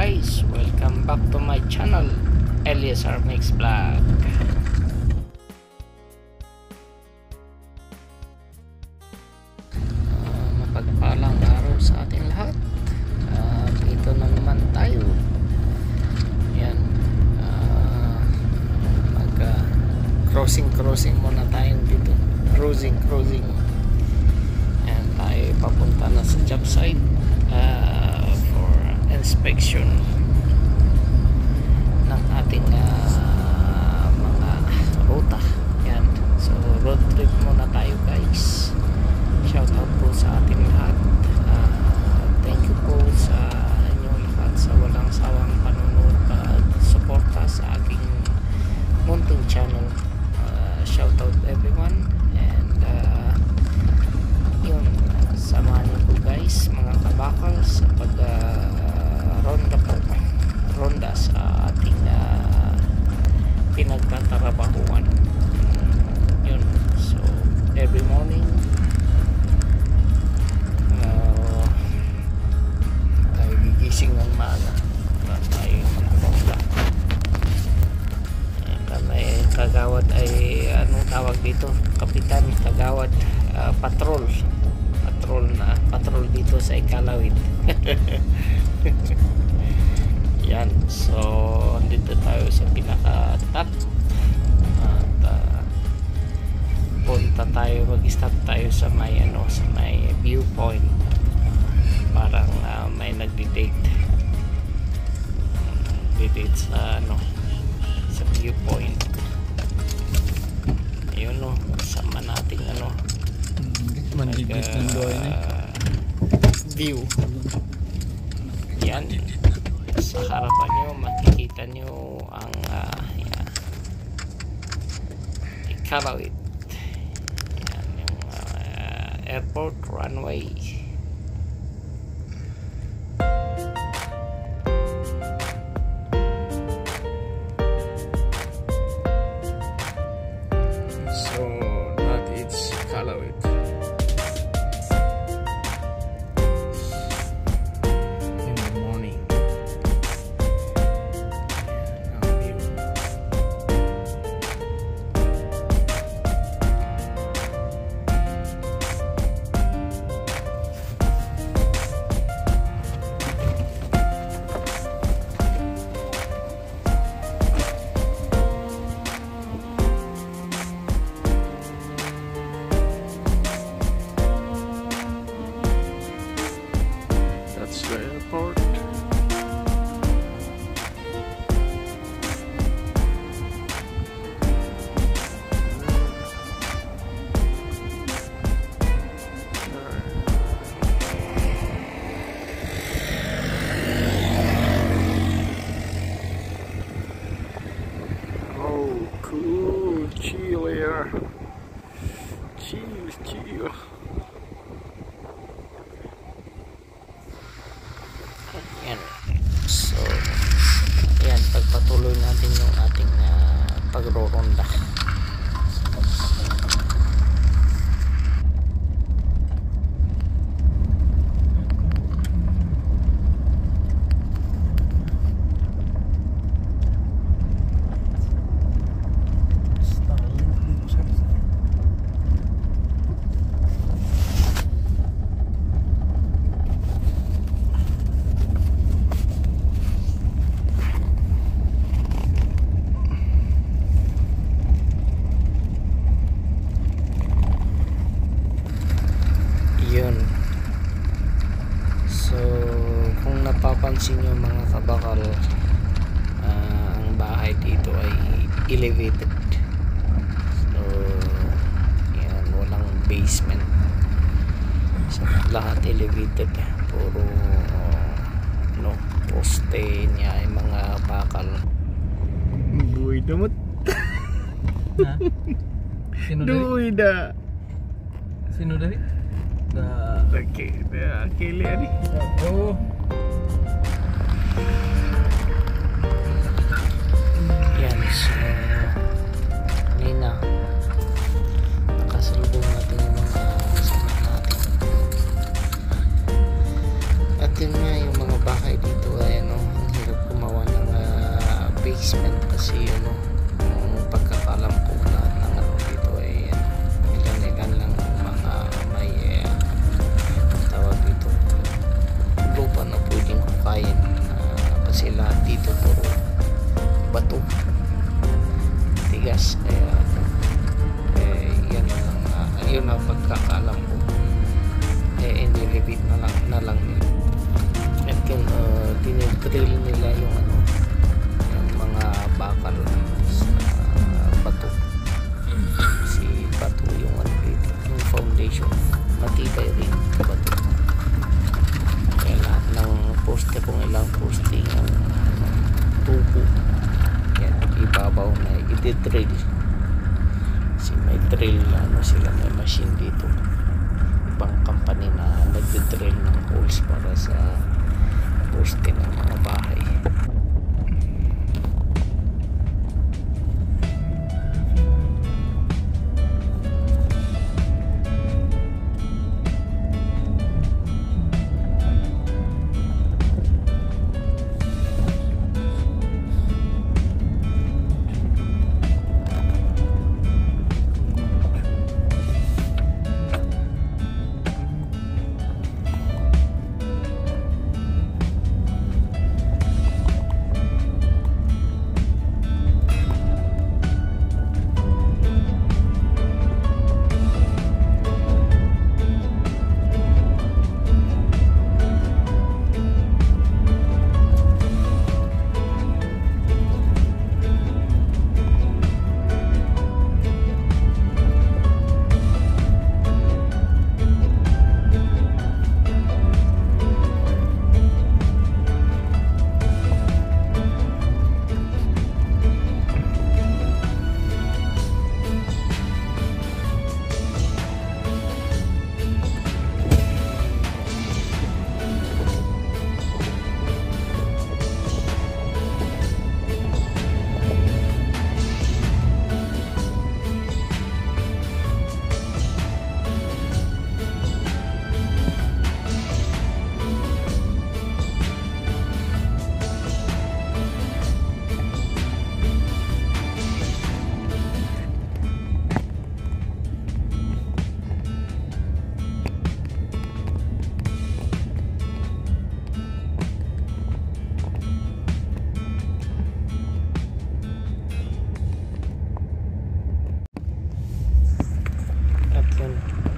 guys, welcome back to my channel, Eliezer Mix Vlog. Mapagpalang araw sa ating lahat. Dito na naman tayo. Yan, mag crossing muna tayo dito. Cruising. Yan, tayo papunta na sa job site for inspection ng ating mga ruta. Yan, so road trip muna tayo guys. Shout out po sa ating lahat. Thank you po sa inyong lahat sa walang sawang panonood at suporta sa aking munting channel. Shout out everyone, and yun, samahan niyo po guys mga kabakal sa pag ronda sa ating pinagtatrabahuan. Yun, so every morning tayo gigising ng maaga para tayo mag-ronda. May kagawad ay anong tawag dito, kapitan, kagawad, patrol dito sa Ikalawit. Yan, so dito tayo sa pinaka-top at punta tayo, mag-stop tayo sa may sa may viewpoint. Parang may nagdi-date sa sa viewpoint. Ayun sama nating view. Yan, sa harapan nyo makikita nyo ang Ikalawit. Yan yung airport runway. So that is Ikalawit. In the morning. That's the airport. Oh, cool. Chill here. Chill. Yan. So, yan, pagpatuloy natin yung ating pagro-ronda. Yun. So kung napapansin nyo mga kabakal, ang bahay dito ay elevated. So yan, walang basement. So lahat elevated. Puro poste niya ay mga bakal. Buhay damot. Ha? Sino dari? Kili ani. Oh. Yan, so kanina nakasalubong natin yung mga kasama natin. At yun nga, yung mga bahay dito ay ang matibay rin bato. Kaya lahat ng poste, kung ilang poste ang tubo, yan ibabaw na i-drill. Kasi may drill ano sila, may machine dito, ibang company na nagdi-drill ng holes para sa poste ng mga bahay.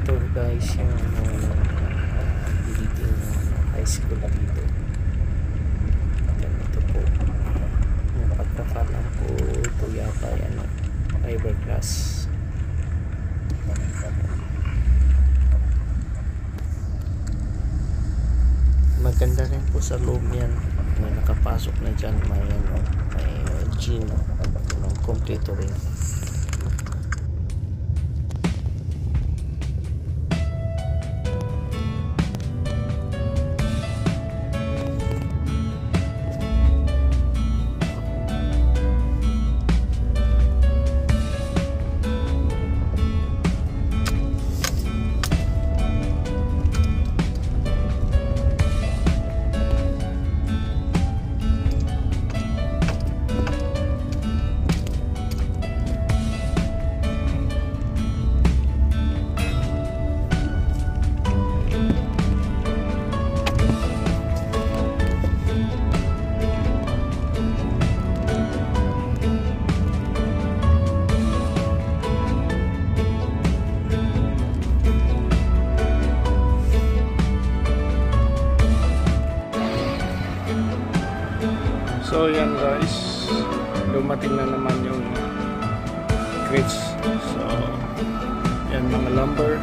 Ito guys yung building ng high school dito. Yan, ito po yung pagkakalam ko, ito yata yan fiberglass. Maganda rin po sa loob yan, may nakapasok na dyan, may gym, kompleto rin. So yan guys, dumating na naman yung crates. So yan mga lumber.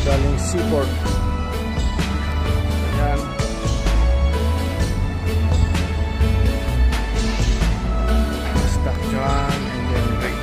Galing Seaport. Yan. Stock dyan and then rate.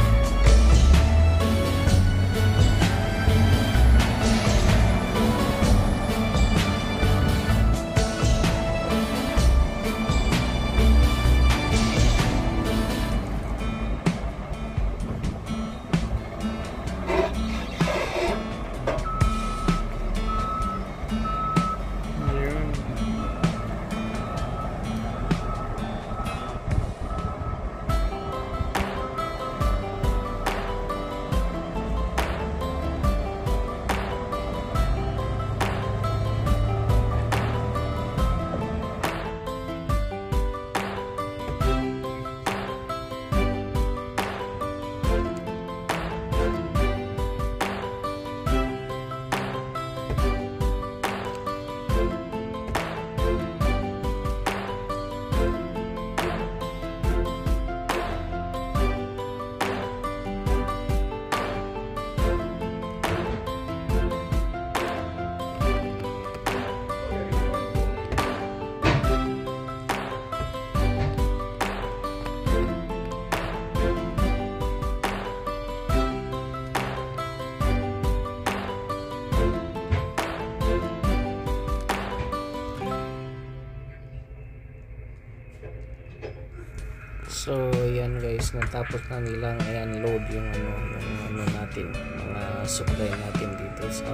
So yan guys, natapos na nilang i-unload yung ano natin, mga supply natin dito sa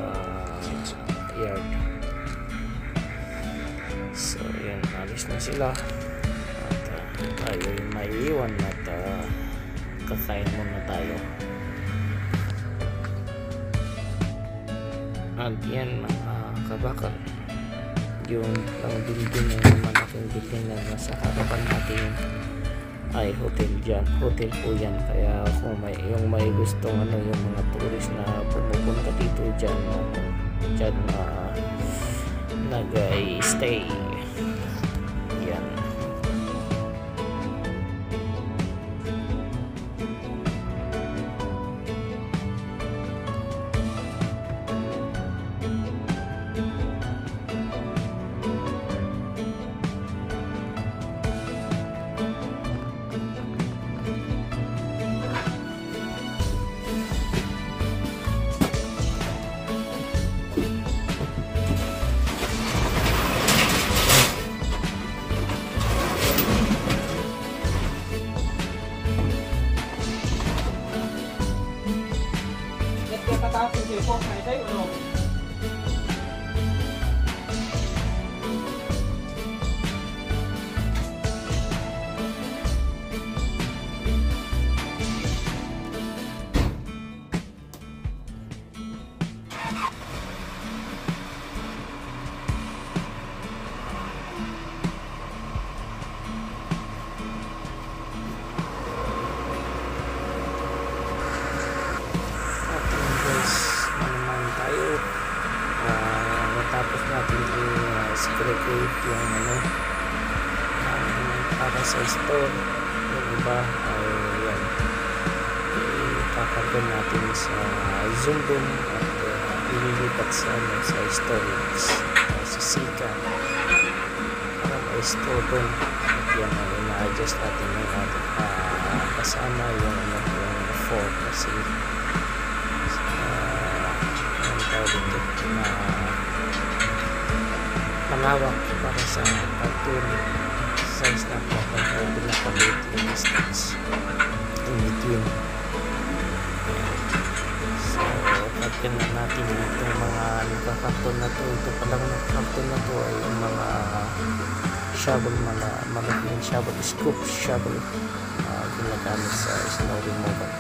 yard. So yan, alis na sila at tayo yung maiiwan at kakain muna tayo. At yan mga kabakal, yung lang building ng malaking building na nasa harapan natin ay hotel dyan, hotel po yan. Kaya kung may gustong yung mga tourist na pumupunta dito dyan nag-stay yan. Tapos yung po, kaya tayo, ano? Tapos natin i-segregate yung para sa store. Yung iba ay yan, ipakargan natin sa Zoom at ililipat sa storage sa Sika para may store doon. At yan ay ina-adjust natin yung kasama yung fork kasi malawak para sa cartoon size na po kung pinapagod yung distance in between. So pagkan na natin itong mga cartoon na to, ito palang cartoon na to ay yung mga shovel, malaking shovel, scoop shovel ginagamit sa snow removal.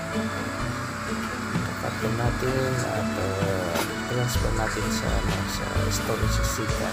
Cartoon natin at transfer natin sa storage sa Sika.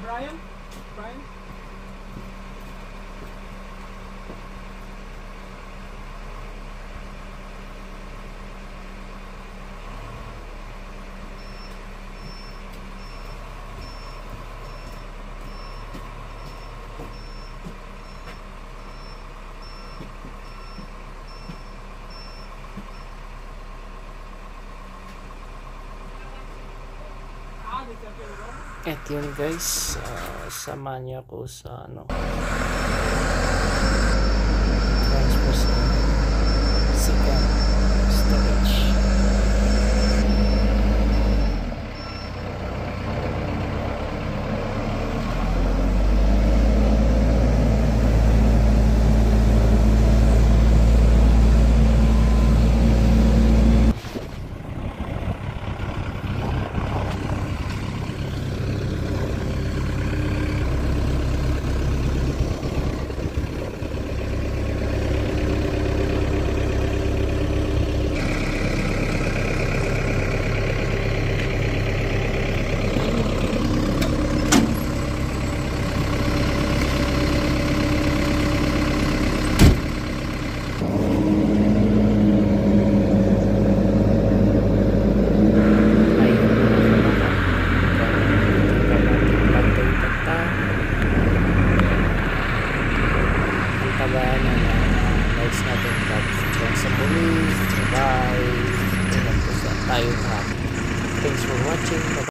Brian? At yun guys, samahan niyo ako sa transfer sa Sika storage.